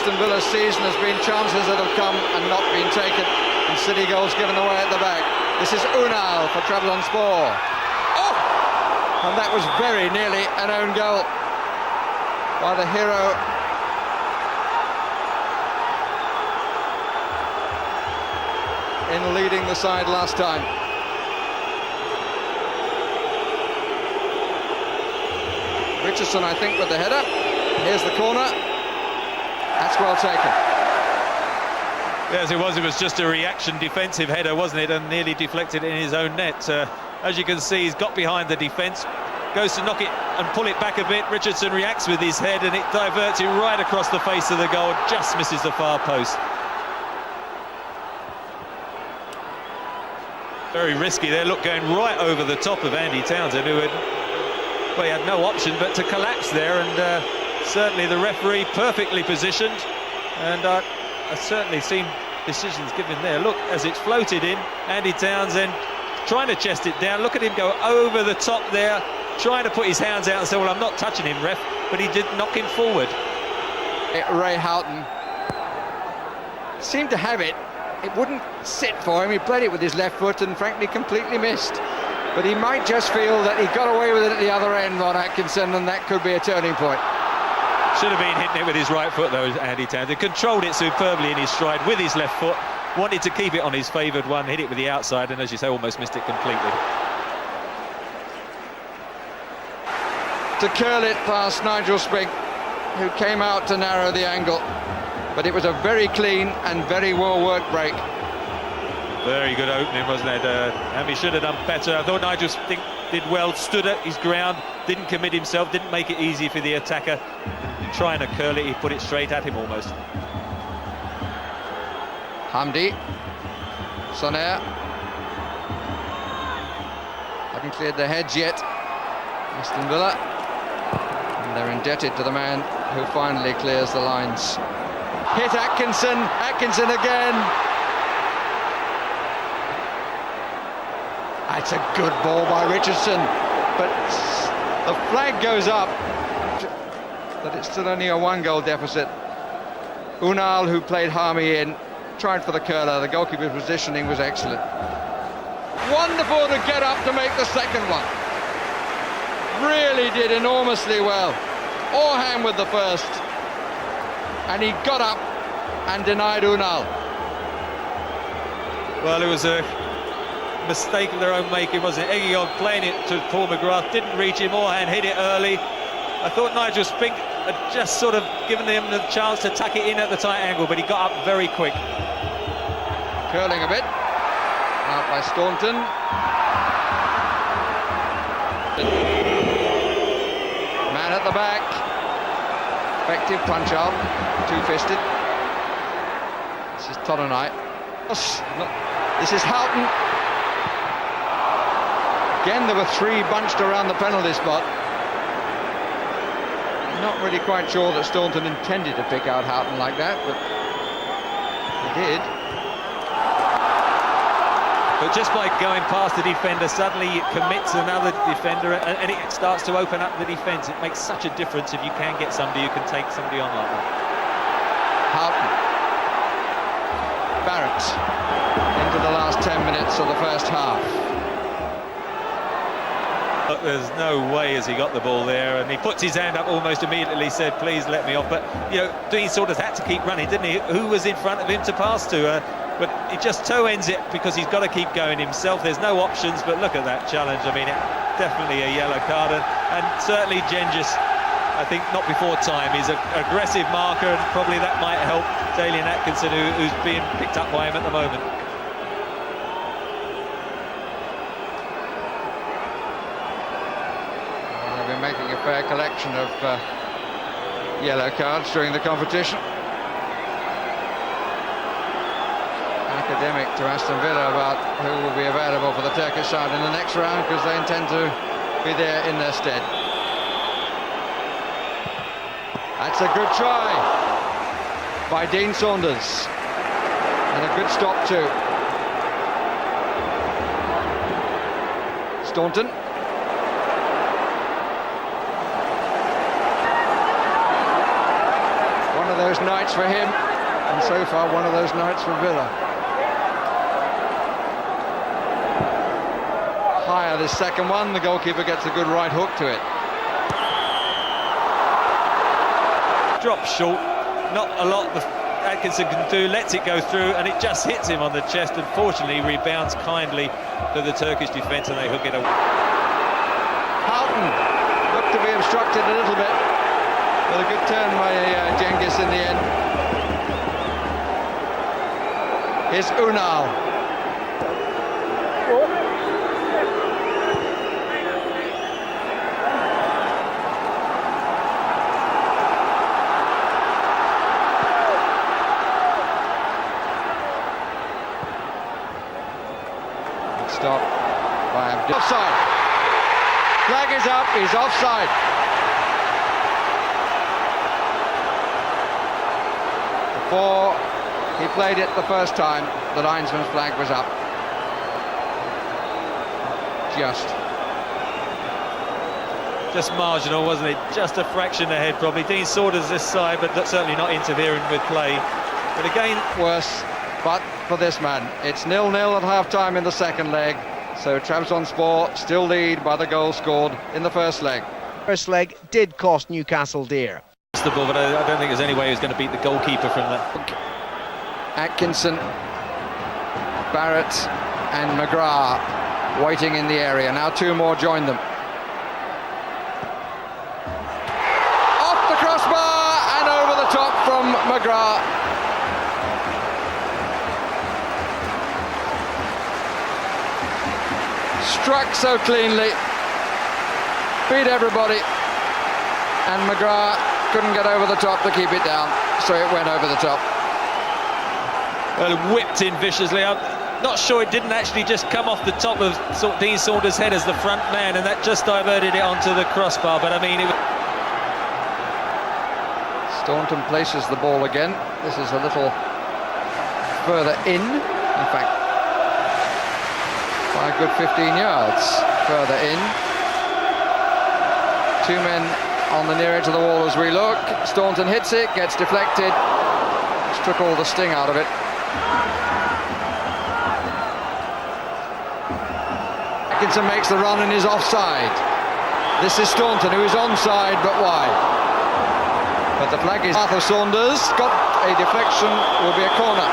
Aston Villa's season has been chances that have come and not been taken, and City goals given away at the back. This is Unal for Trabzonspor. Oh! And that was very nearly an own goal by the hero. In leading the side last time. Richardson, I think, with the header. Here's the corner. That's well taken. Yes, it was just a reaction defensive header, wasn't it? And nearly deflected in his own net. As you can see, he's got behind the defence, goes to knock it and pull it back a bit. Richardson reacts with his head and it diverts it right across the face of the goal, just misses the far post. Very risky there, look, going right over the top of Andy Townsend, who he had no option but to collapse there, and certainly the referee perfectly positioned, and I've certainly seen decisions given there. Look, as it's floated in, Andy Townsend trying to chest it down. Look at him go over the top there, trying to put his hands out and say, well, I'm not touching him, ref, but he did knock him forward. Ray Houghton seemed to have it. It wouldn't sit for him. He played it with his left foot and frankly completely missed. But he might just feel that he got away with it at the other end on Atkinson, and that could be a turning point. Should have been hitting it with his right foot though, Andy Townsend. Controlled it superbly in his stride with his left foot. Wanted to keep it on his favoured one, hit it with the outside, and as you say, almost missed it completely. To curl it past Nigel Spink, who came out to narrow the angle. But it was a very clean and very well-worked break. Very good opening, wasn't it? And he should have done better. I thought Nigel Spink did well, stood at his ground, didn't commit himself, didn't make it easy for the attacker. Trying to curl it, he put it straight at him almost. Hamdi, Soner. Haven't cleared their heads yet. Aston Villa. And they're indebted to the man who finally clears the lines. Hit Atkinson, Atkinson again. It's a good ball by Richardson, but the flag goes up that it's still only a one-goal deficit. Unal, who played Harmy in, tried for the curler. The goalkeeper's positioning was excellent. Wonderful to get up to make the second one. Really did enormously well. Orhan with the first. And he got up and denied Unal. Well, it was a mistake of their own making, wasn't it? Ehiogu playing it to Paul McGrath, didn't reach him. Orhan hit it early. I thought Nigel Spink had just sort of given him the chance to tuck it in at the tight angle, but he got up very quick. Curling a bit. Out by Staunton. Man at the back. Effective punch-out, two-fisted. This is Tottenham. This is Houghton. Again, there were three bunched around the penalty spot. Not really quite sure that Staunton intended to pick out Houghton like that, but he did. But just by going past the defender, suddenly it commits another defender and it starts to open up the defence. It makes such a difference if you can get somebody who can take somebody on like that. Houghton. Barrett into the last 10 minutes of the first half. Look, there's no way as he got the ball there, and he puts his hand up almost immediately, said, please let me off. But, you know, Dean Saunders had to keep running, didn't he? Who was in front of him to pass to? But he just toe ends it because he's got to keep going himself. There's no options, but look at that challenge. I mean, definitely a yellow card, and certainly Cengiz, I think not before time. He's an aggressive marker, and probably that might help Dalian Atkinson, who's being picked up by him at the moment. Well, they've been making a fair collection of yellow cards during the competition. Academic to Aston Villa about who will be available for the Turkish side in the next round, because they intend to be there in their stead. That's a good try by Dean Saunders, and a good stop too. Staunton. One of those nights for him, and so far one of those nights for Villa. Higher this second one, the goalkeeper gets a good right hook to it. Drops short, not a lot Atkinson can do, lets it go through, and it just hits him on the chest. Unfortunately, rebounds kindly to the Turkish defence, and they hook it away. Houghton looked to be obstructed a little bit, but a good turn by Cengiz in the end. Here's Unal. Stop by Hamdi. Offside. Flag is up, he's offside. Before he played it the first time, the linesman's flag was up. Just marginal, wasn't it? Just a fraction ahead, probably. Dean Saunders this side, but certainly not interfering with play. But again, worse. But for this man, it's 0-0 at half-time in the second leg, so Trabzonspor still lead by the goal scored in the first leg. First leg did cost Newcastle dear. But I don't think there's any way he was going to beat the goalkeeper from that. Atkinson, Barrett and McGrath waiting in the area. Now two more join them. Off the crossbar and over the top from McGrath. Struck so cleanly, beat everybody, and McGrath couldn't get over the top to keep it down, so it went over the top. Well, whipped in viciously. I'm not sure it didn't actually just come off the top of Dean Saunders' head as the front man, and that just diverted it onto the crossbar, but I mean it was... Staunton places the ball again. This is a little further in fact, by a good 15 yards further in. Two men on the near edge of the wall as we look. Staunton hits it, gets deflected, which took all the sting out of it. Atkinson makes the run and is offside. This is Staunton, who is onside but wide. But the flag is Arthur Saunders, got a deflection, will be a corner.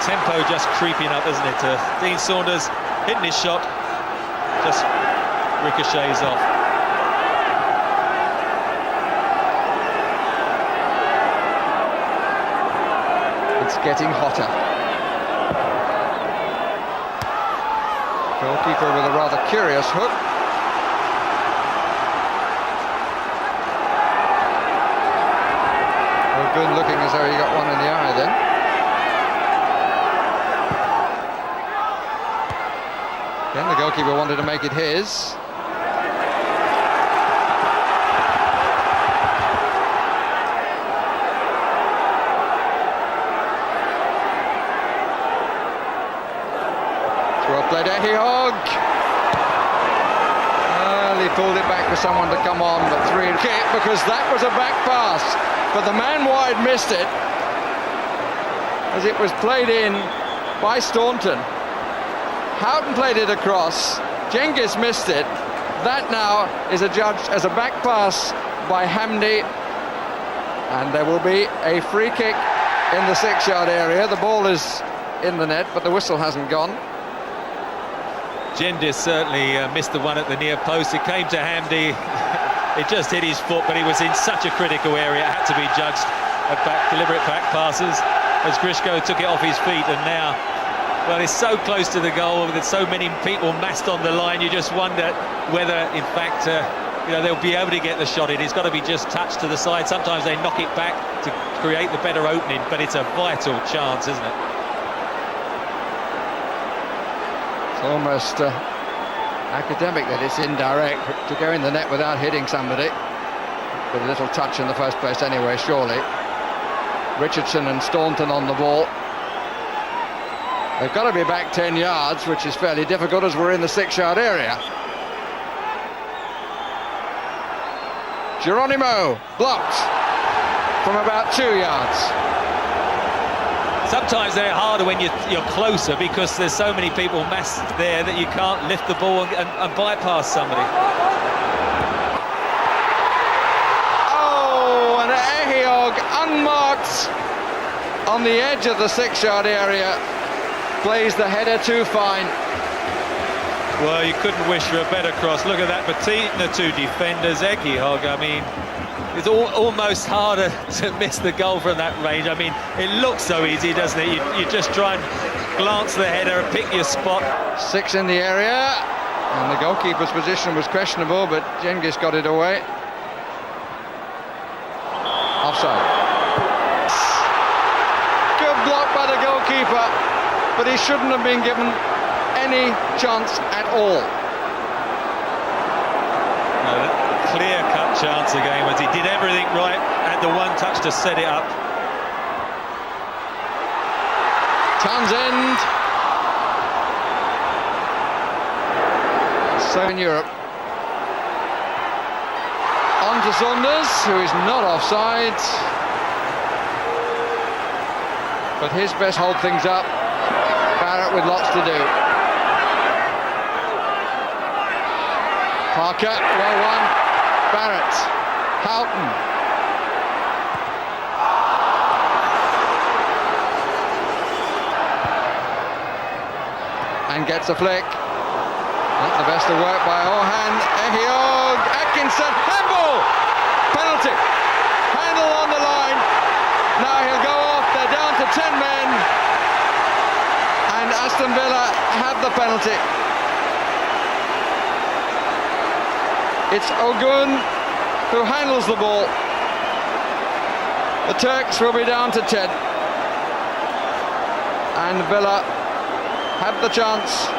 Tempo just creeping up, isn't it? Dean Saunders hitting his shot, just ricochets off. It's getting hotter. Goalkeeper with a rather curious hook. Ogün looking as though he got one in the eye then. Then the goalkeeper wanted to make it his. Well played, Ehiogu. Well, he pulled it back for someone to come on, but three kick because that was a back pass. But the man wide missed it as it was played in by Staunton. Houghton played it across, Cengiz missed it. That now is adjudged as a back pass by Hamdi, and there will be a free kick in the 6-yard area. The ball is in the net, but the whistle hasn't gone. Cengiz certainly missed the one at the near post. It came to Hamdi, it just hit his foot, but he was in such a critical area, it had to be judged at deliberate back passes as Grishko took it off his feet, and now, well, it's so close to the goal with so many people massed on the line, you just wonder whether, in fact, they'll be able to get the shot in. It's got to be just touched to the side. Sometimes they knock it back to create the better opening, but it's a vital chance, isn't it? It's almost academic that it's indirect to go in the net without hitting somebody. With a little touch in the first place anyway, surely. Richardson and Staunton on the ball. They've got to be back 10 yards, which is fairly difficult as we're in the 6-yard area. Geronimo blocked from about 2 yards. Sometimes they're harder when you're closer because there's so many people massed there that you can't lift the ball and bypass somebody. Oh, and Ehiogu, unmarked on the edge of the 6-yard area, plays the header too fine. Well, you couldn't wish for a better cross. Look at that, between the two defenders. Ehiogu, I mean, it's almost harder to miss the goal from that range. I mean, it looks so easy, doesn't it? You just try and glance the header and pick your spot. 6 in the area, and the goalkeeper's position was questionable, but Cengiz got it away. Offside. Good block by the goalkeeper, but he shouldn't have been given any chance at all. No, clear-cut chance again, as he did everything right, had the one touch to set it up. Townsend. So in Europe. On to Saunders, who is not offside. But his best hold things up. Barrett with lots to do. Parker, well won. Barrett. Houghton. And gets a flick. Not the best of work by Ogün. Ehiogu, Atkinson, handball! Penalty. Handle on the line. Now he'll go off. They're down to 10 men. And Aston Villa have the penalty. It's Ogün who handles the ball. The Turks will be down to 10. And Villa have the chance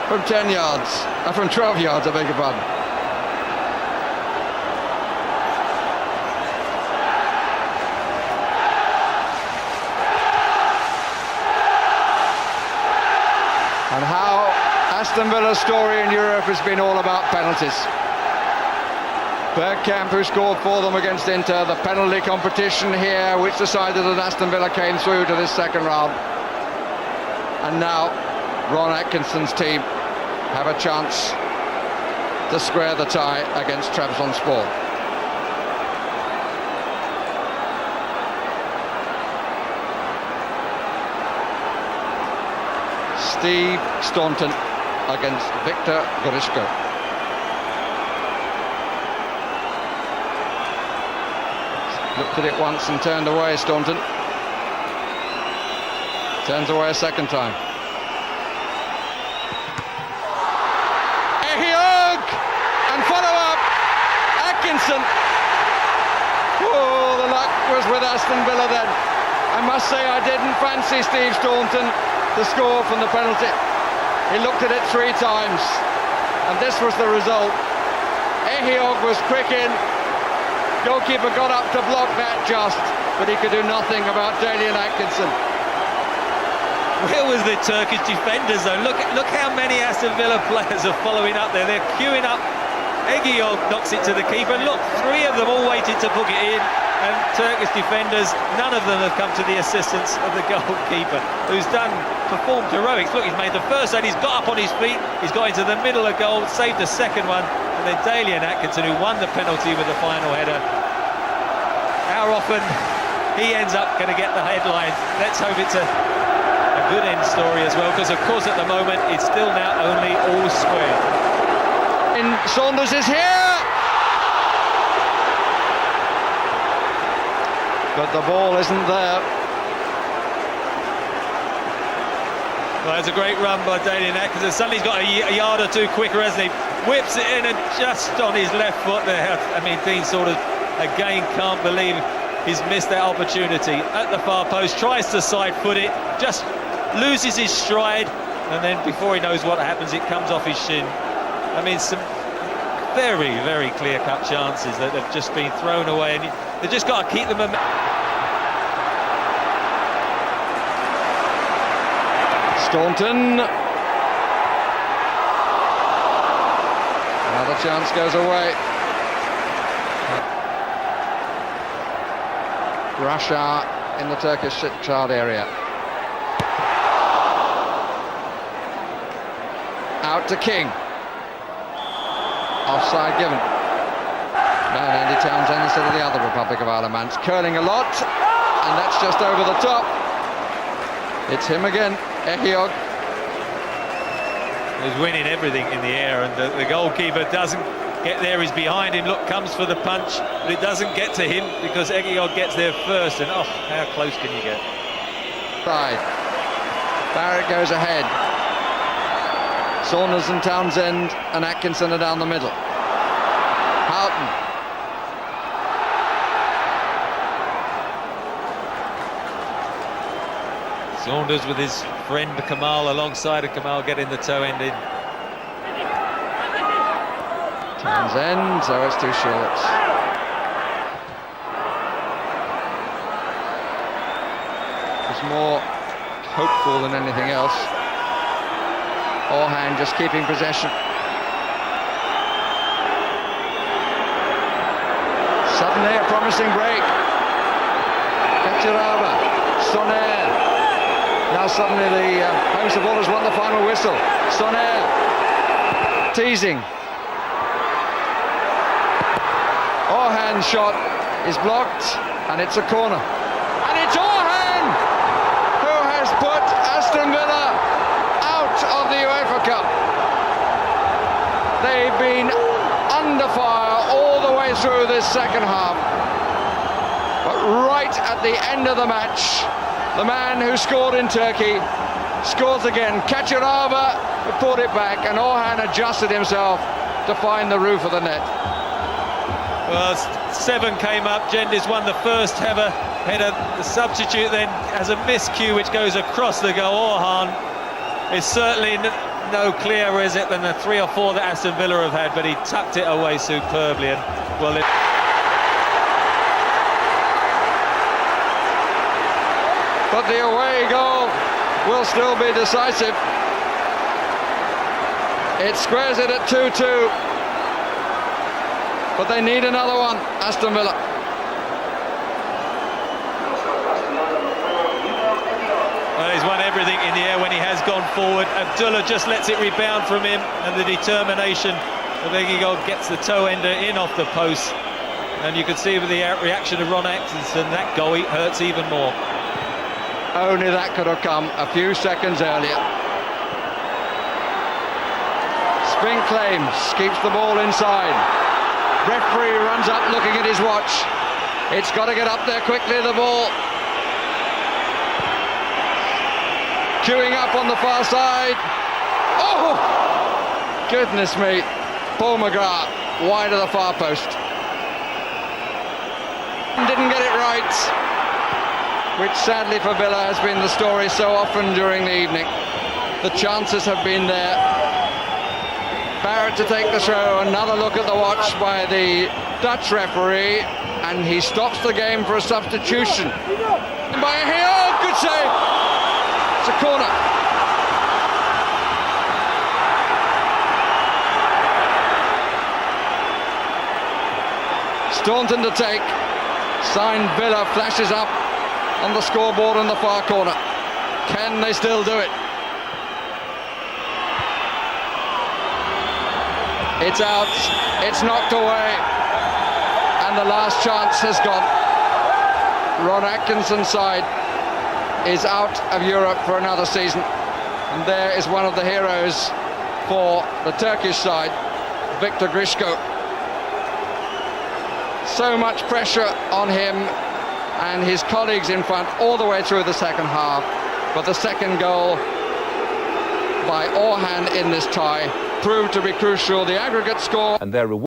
from 10 yards, from 12 yards, I beg your pardon. And how Aston Villa's story in Europe has been all about penalties. Bergkamp, who scored for them against Inter, the penalty competition here, which decided that Aston Villa came through to this second round. And now Ron Atkinson's team have a chance to square the tie against Trabzonspor. Steve Staunton against Viktor Grishko. Looked at it once and turned away, Staunton. Turns away a second time. Ehiogu! And follow-up! Atkinson! Oh, the luck was with Aston Villa then. I must say I didn't fancy Steve Staunton to score from the penalty. He looked at it 3 times, and this was the result. Ehiogu was quick in. Goalkeeper got up to block that just, but he could do nothing about Dalian Atkinson. Where was the Turkish defenders though? Look how many Aston Villa players are following up there. They're queuing up. Ehiogu knocks it to the keeper. Look, 3 of them all waited to book it in, and Turkish defenders, none of them have come to the assistance of the goalkeeper, who's performed heroics. Look, he's made the first aid, he's got up on his feet, he's got into the middle of goal, saved the second one, and then Dalian Atkinson, who won the penalty with the final header. How often he ends up going to get the headlines? Let's hope it's a good end story as well, because of course at the moment it's still now only all square. And Saunders is here, but the ball isn't there. Well, it's a great run by Dalian Atkinson. Suddenly he's got a yard or two quicker, hasn't he? Whips it in and just on his left foot there. I mean, Dean Saunders again can't believe he's missed that opportunity at the far post. Tries to side foot it, just loses his stride, and then before he knows what happens, it comes off his shin. I mean, some very, very clear-cut chances that have just been thrown away, and they've just got to keep them. Staunton. Another chance goes away. rush hour in the Turkish six-yard area. Out to King. Offside given. And Andy Townsend instead of the other Republic of Ireland man. It's curling a lot, and that's just over the top. It's him again, Ehiogu. He's winning everything in the air, and the goalkeeper doesn't get there. He's behind him. Look, comes for the punch, but it doesn't get to him because Ehiogu gets there first. And oh, how close can you get? Side. Barrett goes ahead. Saunders and Townsend and Atkinson are down the middle. Houghton. Saunders with his friend Kamal alongside, and Kamal getting the toe end in. Townsend, so it's too short. It's more hopeful than anything else. Orhan just keeping possession. Suddenly a promising break. Kaçırava, Soner. Now suddenly the home supporters want the final whistle. Soner teasing. Orhan's shot is blocked, and it's a corner. And it's Orhan who has put Aston Villa out of the UEFA Cup. They've been under fire all the way through this second half. But right at the end of the match, the man who scored in Turkey scores again. Kaçırava put it back, and Orhan adjusted himself to find the roof of the net. Well, 7 came up. Cengiz won the first header. The substitute then has a miscue which goes across the goal. Orhan is certainly no clearer, is it, than the 3 or 4 that Aston Villa have had, but he tucked it away superbly. And well, but the away goal will still be decisive. It squares it at 2-2. But they need another one, Aston Villa. Well, he's won everything in the air when he has gone forward. Abdullah just lets it rebound from him, and the determination of Ehiogu gets the toe ender in off the post. And you can see with the reaction of Ron Atkinson, that goal hurts even more. Only that could have come a few seconds earlier. Spink claims, keeps the ball inside. Referee runs up looking at his watch. It's got to get up there quickly, the ball. Queuing up on the far side. Oh! Goodness me. Paul McGrath wide of the far post. Didn't get it right, which sadly for Villa has been the story so often during the evening. The chances have been there. Barrett to take the throw, another look at the watch by the Dutch referee, and he stops the game for a substitution. And by Ehiogu, good save. It's a corner. Staunton to take. Signed Villa flashes up on the scoreboard in the far corner. Can they still do it? It's out, it's knocked away, and the last chance has gone. Ron Atkinson's side is out of Europe for another season, and there is one of the heroes for the Turkish side, Viktor Grishko. So much pressure on him and his colleagues in front all the way through the second half, but the second goal by Orhan in this tie proved to be crucial. The aggregate score. And their reward.